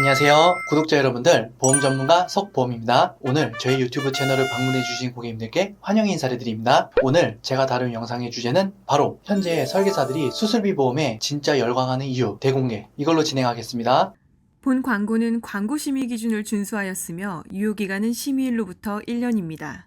안녕하세요 구독자 여러분들, 보험 전문가 석보험입니다. 오늘 저희 유튜브 채널을 방문해 주신 고객님들께 환영 인사를 드립니다. 오늘 제가 다룬 영상의 주제는 바로 현재 설계사들이 수술비 보험에 진짜 열광하는 이유 대공개, 이걸로 진행하겠습니다. 본 광고는 광고 심의 기준을 준수하였으며 유효기간은 심의일로부터 1년입니다.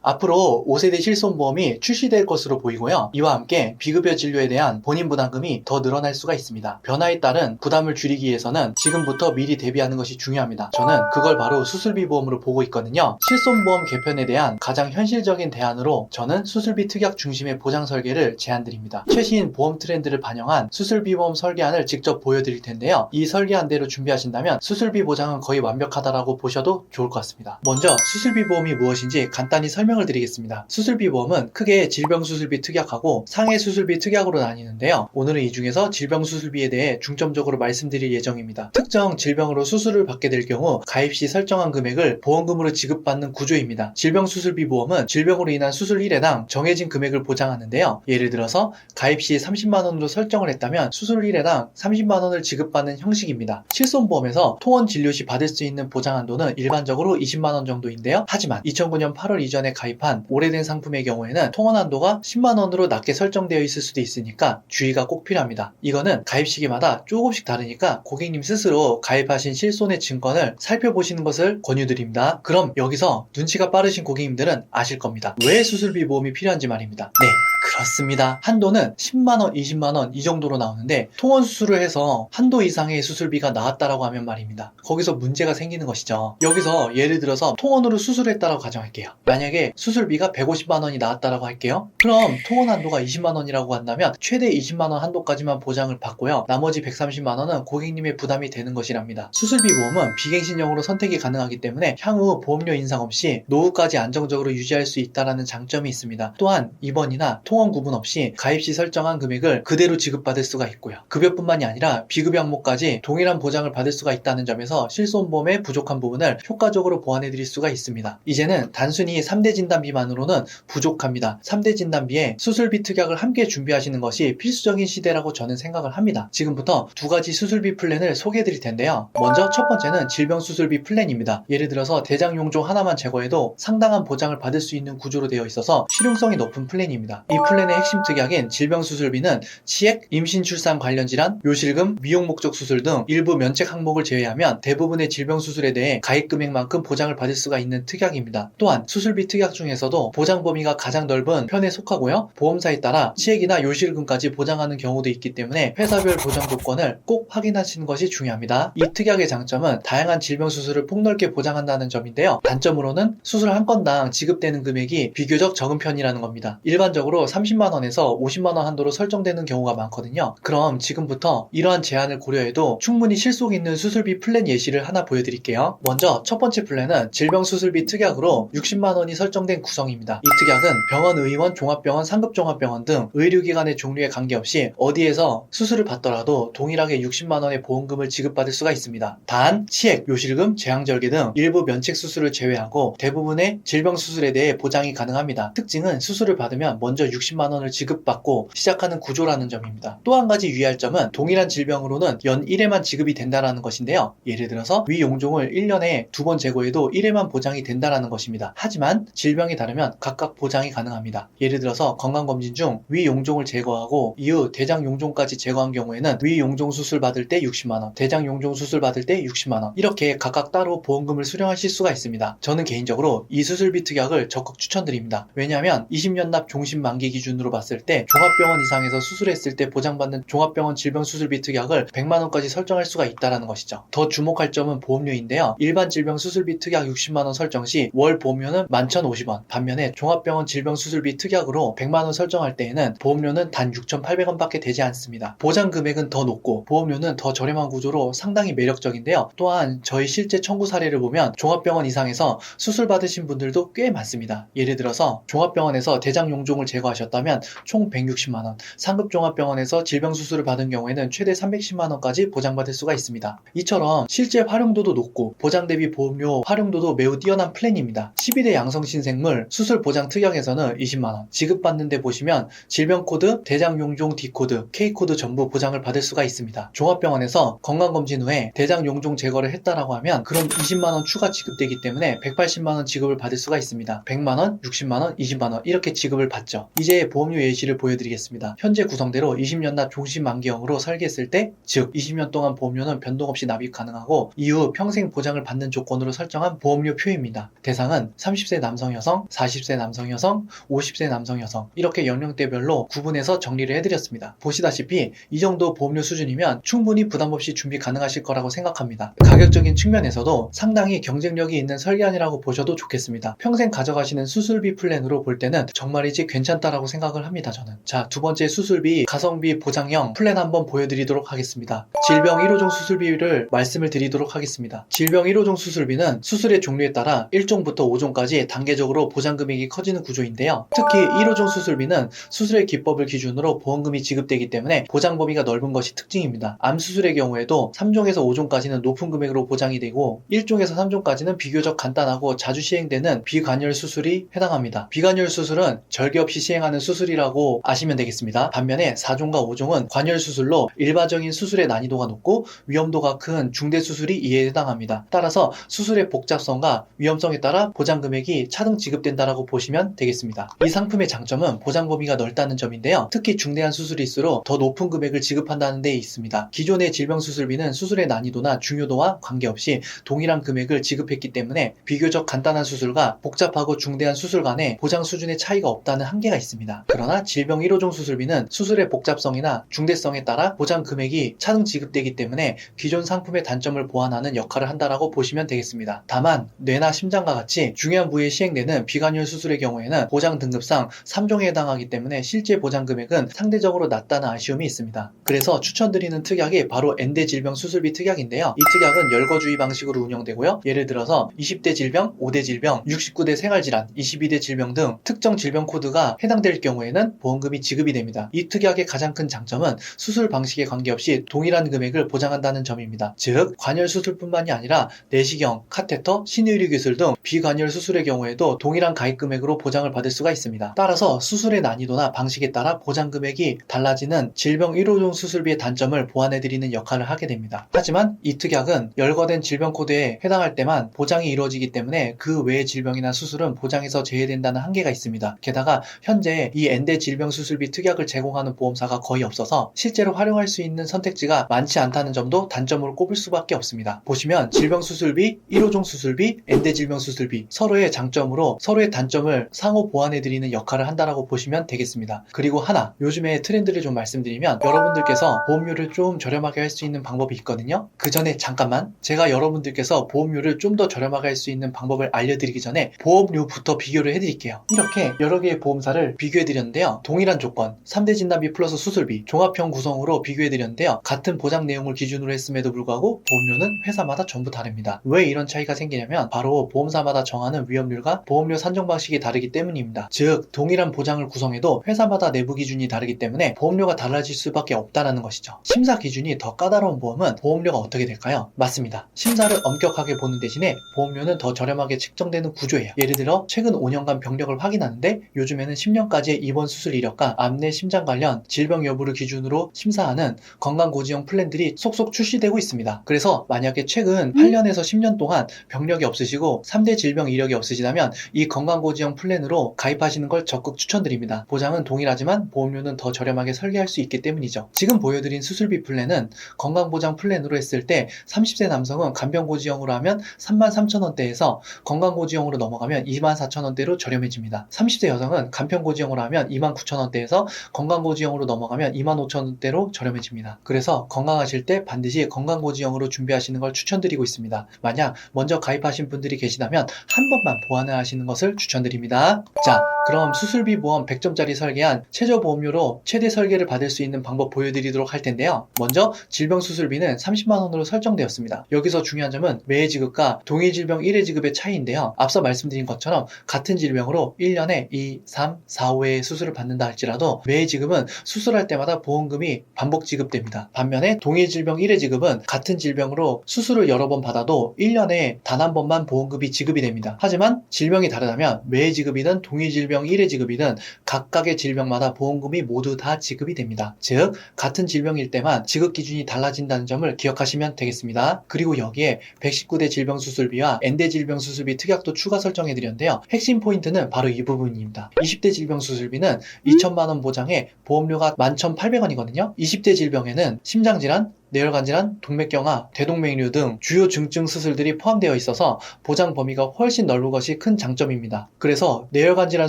앞으로 5세대 실손보험이 출시될 것으로 보이고요. 이와 함께 비급여 진료에 대한 본인 부담금이 더 늘어날 수가 있습니다. 변화에 따른 부담을 줄이기 위해서는 지금부터 미리 대비하는 것이 중요합니다. 저는 그걸 바로 수술비 보험으로 보고 있거든요. 실손보험 개편에 대한 가장 현실적인 대안으로 저는 수술비 특약 중심의 보장 설계를 제안드립니다. 최신 보험 트렌드를 반영한 수술비 보험 설계안을 직접 보여드릴 텐데요. 이 설계안대로 준비하신다면 수술비 보장은 거의 완벽하다라고 보셔도 좋을 것 같습니다. 먼저 수술비 보험이 무엇인지 간단히 설명을 드리겠습니다. 수술비 보험은 크게 질병수술비 특약하고 상해수술비 특약으로 나뉘는데요. 오늘은 이 중에서 질병수술비에 대해 중점적으로 말씀드릴 예정입니다. 특정 질병으로 수술을 받게 될 경우 가입 시 설정한 금액을 보험금으로 지급받는 구조입니다. 질병수술비 보험은 질병으로 인한 수술 1회당 정해진 금액을 보장하는데요. 예를 들어서 가입 시 30만원으로 설정을 했다면 수술 1회당 30만원을 지급받는 형식입니다. 실손보험에서 통원 진료 시 받을 수 있는 보장 한도는 일반적으로 20만원 정도인데요. 하지만 2009년 8월 이전에 가입한 오래된 상품의 경우에는 통원 한도가 10만원으로 낮게 설정되어 있을 수도 있으니까 주의가 꼭 필요합니다. 이거는 가입 시기마다 조금씩 다르니까 고객님 스스로 가입하신 실손의 증권을 살펴보시는 것을 권유드립니다. 그럼 여기서 눈치가 빠르신 고객님들은 아실 겁니다. 왜 수술비 보험이 필요한지 말입니다. 네, 그렇습니다. 한도는 10만원, 20만원 이 정도로 나오는데 통원 수술을 해서 한도 이상의 수술비가 나왔다라고 하면 말입니다. 거기서 문제가 생기는 것이죠. 여기서 예를 들어서 통원으로 수술했다라고 가정할게요. 만약에 수술비가 150만원이 나왔다라고 할게요. 그럼 통원 한도가 20만원이라고 한다면 최대 20만원 한도까지만 보장을 받고요. 나머지 130만원은 고객님의 부담이 되는 것이랍니다. 수술비 보험은 비갱신형으로 선택이 가능하기 때문에 향후 보험료 인상 없이 노후까지 안정적으로 유지할 수 있다는 장점이 있습니다. 또한 입원이나 통원 구분 없이 가입 시 설정한 금액을 그대로 지급받을 수가 있고요. 급여뿐만이 아니라 비급여 항목까지 동일한 보장을 받을 수가 있다는 점에서 실손보험의 부족한 부분을 효과적으로 보완해 드릴 수가 있습니다. 이제는 단순히 3대 진단비만으로는 부족합니다. 3대 진단비에 수술비 특약을 함께 준비하시는 것이 필수적인 시대라고 저는 생각을 합니다. 지금부터 두 가지 수술비 플랜을 소개해 드릴 텐데요. 먼저 첫 번째는 질병수술비 플랜입니다. 예를 들어서 대장용종 하나만 제거해도 상당한 보장을 받을 수 있는 구조로 되어 있어서 실용성이 높은 플랜입니다. 이 플랜의 핵심 특약인 질병수술비는 치액, 임신 출산 관련 질환, 요실금, 미용 목적 수술 등 일부 면책 항목을 제외하면 대부분의 질병수술에 대해 가입 금액만큼 보장을 받을 수가 있는 특약입니다. 또한 수술비 특약 중에서도 보장 범위가 가장 넓은 편에 속하고요. 보험사에 따라 치액이나 요실금까지 보장하는 경우도 있기 때문에 회사별 보장 조건을 꼭 확인하시는 것이 중요합니다. 이 특약의 장점은 다양한 질병 수술을 폭넓게 보장한다는 점인데요. 단점으로는 수술 한 건당 지급되는 금액이 비교적 적은 편이라는 겁니다. 일반적으로 30만원에서 50만원 한도로 설정되는 경우가 많거든요. 그럼 지금부터 이러한 제한을 고려해도 충분히 실속 있는 수술비 플랜 예시를 하나 보여드릴게요. 먼저 첫 번째 플랜은 질병수술비 특약으로 60만원이 설정된 구성입니다. 이 특약은 병원, 의원, 종합병원, 상급종합병원 등 의료기관의 종류에 관계없이 어디에서 수술을 받더라도 동일하게 60만원의 보험금을 지급받을 수가 있습니다. 단, 치액, 요실금, 제왕절개 등 일부 면책 수술을 제외하고 대부분의 질병 수술에 대해 보장이 가능합니다. 특징은 수술을 받으면 먼저 60만원을 지급받고 시작하는 구조라는 점입니다. 또 한 가지 유의할 점은 동일한 질병으로는 연 1회만 지급이 된다는 것인데요. 예를 들어서 위 용종을 1년에 2번 제거해도 1회만 보장이 된다는 것입니다. 하지만 질병이 다르면 각각 보장이 가능합니다. 예를 들어서 건강검진 중 위 용종을 제거하고 이후 대장 용종까지 제거한 경우에는 위 용종 수술 받을 때 60만원, 대장 용종 수술 받을 때 60만원 이렇게 각각 따로 보험금을 수령하실 수가 있습니다. 저는 개인적으로 이 수술비 특약을 적극 추천드립니다. 왜냐하면 20년 납 종신 만기 기준으로 봤을 때 종합병원 이상에서 수술했을 때 보장받는 종합병원 질병수술비 특약을 100만원까지 설정할 수가 있다는 것이죠. 더 주목할 점은 보험료인데요. 일반 질병 수술비 특약 60만원 설정 시 월 보험료는 11,050원, 반면에 종합병원 질병수술비 특약으로 100만원 설정할 때에는 보험료는 단 6,800원 밖에 되지 않습니다. 보장 금액은 더 높고 보험료는 더 저렴한 구조로 상당히 매력적인데요. 또한 저희 실제 청구 사례를 보면 종합병원 이상에서 수술 받으신 분들도 꽤 많습니다. 예를 들어서 종합병원에서 대장 용종을 제거하셨고 가셨다면 총 160만원, 상급종합병원에서 질병수술을 받은 경우에는 최대 310만원까지 보장받을 수가 있습니다. 이처럼 실제 활용도도 높고 보장 대비 보험료 활용도도 매우 뛰어난 플랜입니다. 12대 양성신생물 수술보장 특약에서는 20만원, 지급받는 데 보시면 질병코드, 대장용종 D코드, K코드 전부 보장을 받을 수가 있습니다. 종합병원에서 건강검진 후에 대장용종 제거를 했다라고 하면 그럼 20만원 추가 지급되기 때문에 180만원 지급을 받을 수가 있습니다. 100만원, 60만원, 20만원 이렇게 지급을 받죠. 이제 보험료 예시를 보여드리겠습니다. 현재 구성대로 20년 납 종신만기형으로 설계했을 때, 즉 20년 동안 보험료는 변동 없이 납입 가능하고 이후 평생 보장을 받는 조건으로 설정한 보험료 표입니다. 대상은 30세 남성 여성, 40세 남성 여성, 50세 남성 여성 이렇게 연령대별로 구분해서 정리를 해드렸습니다. 보시다시피 이 정도 보험료 수준이면 충분히 부담 없이 준비 가능하실 거라고 생각합니다. 가격적인 측면에서도 상당히 경쟁력이 있는 설계안이라고 보셔도 좋겠습니다. 평생 가져가시는 수술비 플랜으로 볼 때는 정말이지 괜찮다라고 생각을 합니다. 저는. 자, 두 번째 수술비 가성비 보장형 플랜 한번 보여드리도록 하겠습니다. 질병 1호종 수술비를 말씀을 드리도록 하겠습니다. 질병 1호종 수술비는 수술의 종류에 따라 1종부터 5종까지 단계적으로 보장 금액이 커지는 구조인데요. 특히 1호종 수술비는 수술의 기법을 기준으로 보험금이 지급되기 때문에 보장 범위가 넓은 것이 특징입니다. 암 수술의 경우에도 3종에서 5종까지는 높은 금액으로 보장이 되고 1종에서 3종까지는 비교적 간단하고 자주 시행되는 비관열 수술이 해당합니다. 비관열 수술은 절개 없이 시행하는 수술이라고 아시면 되겠습니다. 반면에 4종과 5종은 관열 수술로 일반적인 수술의 난이도가 높고 위험도가 큰 중대 수술이 이에 해당합니다. 따라서 수술의 복잡성과 위험성에 따라 보장 금액이 차등 지급된다라고 보시면 되겠습니다. 이 상품의 장점은 보장 범위가 넓다는 점인데요. 특히 중대한 수술일수록 더 높은 금액을 지급한다는 데 있습니다. 기존의 질병 수술비는 수술의 난이도나 중요도와 관계없이 동일한 금액을 지급했기 때문에 비교적 간단한 수술과 복잡하고 중대한 수술 간에 보장 수준의 차이가 없다는 한계가 있습니다. 그러나 질병 1호종 수술비는 수술의 복잡성이나 중대성에 따라 보장 금액이 차등 지급되기 때문에 기존 상품의 단점을 보완하는 역할을 한다라고 보시면 되겠습니다. 다만 뇌나 심장과 같이 중요한 부위에 시행되는 비관열 수술의 경우에는 보장 등급상 3종에 해당하기 때문에 실제 보장 금액은 상대적으로 낮다는 아쉬움이 있습니다. 그래서 추천드리는 특약이 바로 N대 질병 수술비 특약인데요. 이 특약은 열거주의 방식으로 운영되고요. 예를 들어서 20대 질병, 5대 질병, 69대 생활질환, 22대 질병 등 특정 질병 코드가 해당될 경우에는 보험금이 지급이 됩니다. 이 특약의 가장 큰 장점은 수술 방식에 관계없이 동일한 금액을 보장한다는 점입니다. 즉 관열 수술뿐만이 아니라 내시경, 카테터, 신의료 기술 등 비관열 수술의 경우에도 동일한 가입 금액으로 보장을 받을 수가 있습니다. 따라서 수술의 난이도나 방식에 따라 보장 금액이 달라지는 질병 1호종 수술비의 단점을 보완해드리는 역할을 하게 됩니다. 하지만 이 특약은 열거된 질병 코드에 해당할 때만 보장이 이루어지기 때문에 그 외의 질병이나 수술은 보장에서 제외된다는 한계가 있습니다. 게다가 현재 이 N대 질병 수술비 특약을 제공하는 보험사가 거의 없어서 실제로 활용할 수 있는 선택지가 많지 않다는 점도 단점으로 꼽을 수밖에 없습니다. 보시면 질병 수술비, 1호종 수술비, N대 질병 수술비 서로의 장점으로 서로의 단점을 상호 보완해드리는 역할을 한다라고 보시면 되겠습니다. 그리고 하나, 요즘에 트렌드를 좀 말씀드리면 여러분들께서 보험료를 좀 저렴하게 할 수 있는 방법이 있거든요. 그 전에 잠깐만, 제가 여러분들께서 보험료를 좀 더 저렴하게 할 수 있는 방법을 알려드리기 전에 보험료부터 비교를 해드릴게요. 이렇게 여러 개의 보험사를 비교해드렸는데요. 동일한 조건, 3대 진단비 플러스 수술비, 종합형 구성으로 비교해드렸는데요. 같은 보장 내용을 기준으로 했음에도 불구하고 보험료는 회사마다 전부 다릅니다. 왜 이런 차이가 생기냐면 바로 보험사마다 정하는 위험률과 보험료 산정 방식이 다르기 때문입니다. 즉 동일한 보장을 구성해도 회사마다 내부 기준이 다르기 때문에 보험료가 달라질 수밖에 없다는 것이죠. 심사 기준이 더 까다로운 보험은 보험료가 어떻게 될까요? 맞습니다. 심사를 엄격하게 보는 대신에 보험료는 더 저렴하게 책정되는 구조예요. 예를 들어 최근 5년간 병력을 확인하는데 요즘에는 10년까지의 입원 수술 이력과 암내 심장 관련 질병 여부를 기준으로 심사하는 건강고지형 플랜들이 속속 출시되고 있습니다. 그래서 만약에 최근 8년에서 10년 동안 병력이 없으시고 3대 질병 이력이 없으시다면 이 건강고지형 플랜으로 가입하시는 걸 적극 추천드립니다. 보장은 동일하지만 보험료는 더 저렴하게 설계할 수 있기 때문이죠. 지금 보여드린 수술비 플랜은 건강보장 플랜으로 했을 때 30세 남성은 간병고지형으로 하면 33,000원대에서 건강고지형으로 넘어가면 24,000원대로 저렴해집니다. 30세 여성은 간편고지형으로 하면 29,000원대에서 건강고지형으로 넘어가면 25,000원대로 저렴해집니다. 그래서 건강하실 때 반드시 건강고지형으로 준비하시는 걸 추천드리고 있습니다. 만약 먼저 가입하신 분들이 계시다면 한 번만 보완을 하시는 것을 추천드립니다. 자, 그럼 수술비 보험 100점짜리 설계한 최저보험료로 최대 설계를 받을 수 있는 방법 보여드리도록 할 텐데요. 먼저 질병수술비는 30만원으로 설정되었습니다. 여기서 중요한 점은 매해 지급과 동일 질병 1회 지급의 차이인데요. 앞서 말씀드린 것처럼 같은 질병으로 1년에 2, 3, 4 4, 5회 수술을 받는다 할지라도 매해 지급은 수술할 때마다 보험금이 반복 지급됩니다. 반면에 동일 질병 1회 지급은 같은 질병으로 수술을 여러 번 받아도 1년에 단 한 번만 보험금이 지급이 됩니다. 하지만 질병이 다르다면 매해 지급이든 동일 질병 1회 지급이든 각각의 질병마다 보험금이 모두 다 지급이 됩니다. 즉 같은 질병일 때만 지급 기준이 달라진다는 점을 기억하시면 되겠습니다. 그리고 여기에 119대 질병 수술비와 N대 질병 수술비 특약도 추가 설정해 드렸는데요. 핵심 포인트는 바로 이 부분입니다. 20대 질병 수술비는 2천만 원 보장에 보험료가 11,800원이거든요. 20대 질병에는 심장질환, 뇌혈관질환, 동맥경화, 대동맥류 등 주요 중증 수술들이 포함되어 있어서 보장 범위가 훨씬 넓은 것이 큰 장점입니다. 그래서 뇌혈관질환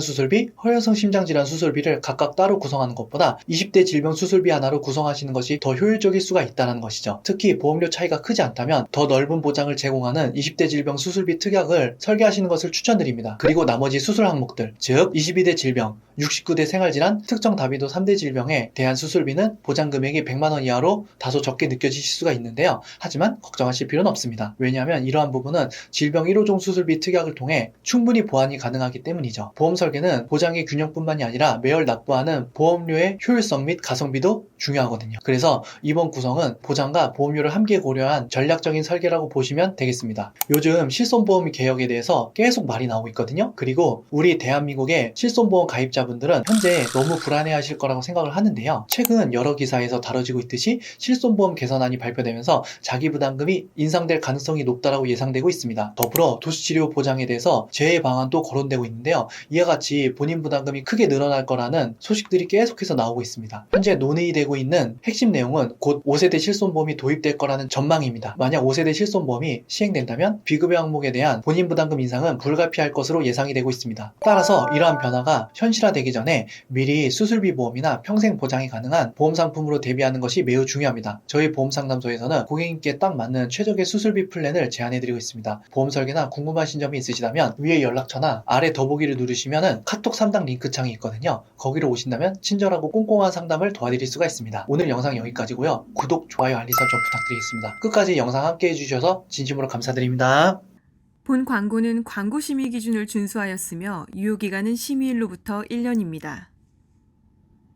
수술비, 허혈성 심장질환 수술비를 각각 따로 구성하는 것보다 20대 질병 수술비 하나로 구성하시는 것이 더 효율적일 수가 있다는 것이죠. 특히 보험료 차이가 크지 않다면 더 넓은 보장을 제공하는 20대 질병 수술비 특약을 설계하시는 것을 추천드립니다. 그리고 나머지 수술 항목들, 즉 22대 질병, 69대 생활질환, 특정 다비도 3대 질병에 대한 수술비는 보장 금액이 100만 원 이하로 다소 적게 느껴지실 수가 있는데요. 하지만 걱정하실 필요는 없습니다. 왜냐하면 이러한 부분은 질병 1호종 수술비 특약을 통해 충분히 보완이 가능하기 때문이죠. 보험 설계는 보장의 균형뿐만이 아니라 매월 납부하는 보험료의 효율성 및 가성비도 중요하거든요. 그래서 이번 구성은 보장과 보험료를 함께 고려한 전략적인 설계라고 보시면 되겠습니다. 요즘 실손보험 개혁에 대해서 계속 말이 나오고 있거든요. 그리고 우리 대한민국의 실손보험 가입자분들은 현재 너무 불안해하실 거라고 생각을 하는데요. 최근 여러 기사에서 다뤄지고 있듯이 실손보험 개선안이 발표되면서 자기 부담금이 인상될 가능성이 높다고 예상되고 있습니다. 더불어 도수치료 보장에 대해서 재해 방안도 거론되고 있는데요. 이와 같이 본인 부담금이 크게 늘어날 거라는 소식들이 계속해서 나오고 있습니다. 현재 논의되고 있는 핵심 내용은 곧 5세대 실손보험이 도입될 거라는 전망입니다. 만약 5세대 실손보험이 시행된다면 비급여 항목에 대한 본인 부담금 인상은 불가피할 것으로 예상이 되고 있습니다. 따라서 이러한 변화가 현실화되기 전에 미리 수술비 보험이나 평생 보장이 가능한 보험 상품으로 대비하는 것이 매우 중요합니다. 저희 보험상담소에서는 고객님께 딱 맞는 최적의 수술비 플랜을 제안해드리고 있습니다. 보험 설계나 궁금하신 점이 있으시다면 위에 연락처나 아래 더보기를 누르시면 카톡 3당 링크 창이 있거든요. 거기로 오신다면 친절하고 꼼꼼한 상담을 도와드릴 수가 있습니다. 오늘 영상 여기까지고요. 구독, 좋아요, 알림 설정 부탁드리겠습니다. 끝까지 영상 함께 해주셔서 진심으로 감사드립니다. 본 광고는 광고 심의 기준을 준수하였으며 유효기간은 심의일로부터 1년입니다.